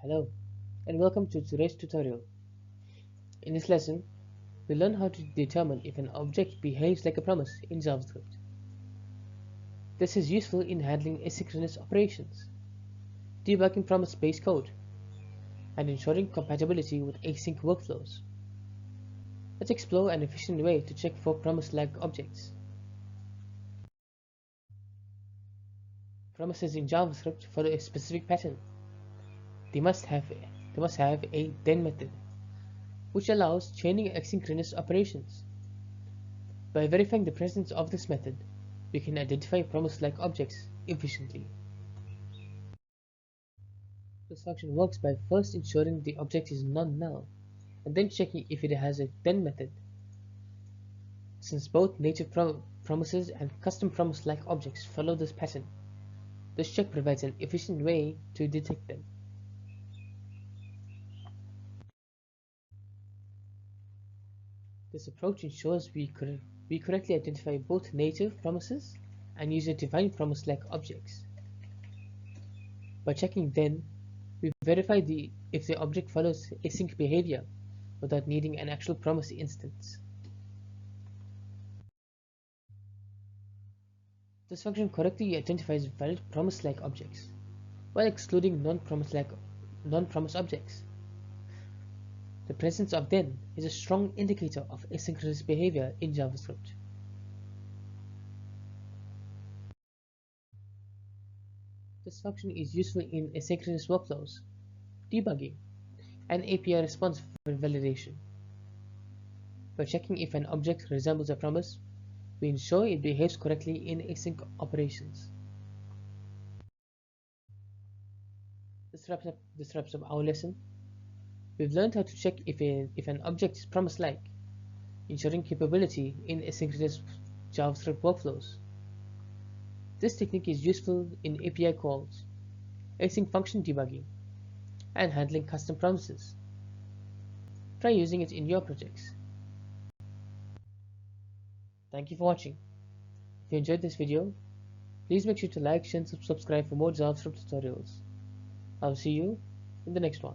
Hello and welcome to today's tutorial. In this lesson, we'll learn how to determine if an object behaves like a promise in JavaScript. This is useful in handling asynchronous operations, debugging promise-based code, and ensuring compatibility with async workflows. Let's explore an efficient way to check for promise-like objects. Promises in JavaScript follow a specific pattern. They must have a then method, which allows chaining asynchronous operations. By verifying the presence of this method, we can identify promise-like objects efficiently. This function works by first ensuring the object is non-null, and then checking if it has a then method. Since both native promises and custom promise-like objects follow this pattern, this check provides an efficient way to detect them. This approach ensures we correctly identify both native promises and user-defined promise-like objects. By checking then, we verify if the object follows async behavior without needing an actual promise instance. This function correctly identifies valid promise-like objects while excluding non-promise objects. The presence of then is a strong indicator of asynchronous behavior in JavaScript. This function is useful in asynchronous workflows, debugging, and API response validation. By checking if an object resembles a promise, we ensure it behaves correctly in async operations. This wraps up our lesson. We've learned how to check if an object is promise-like, ensuring capability in asynchronous JavaScript workflows. This technique is useful in API calls, async function debugging, and handling custom promises. Try using it in your projects. Thank you for watching. If you enjoyed this video, please make sure to like, share, and subscribe for more JavaScript tutorials. I'll see you in the next one.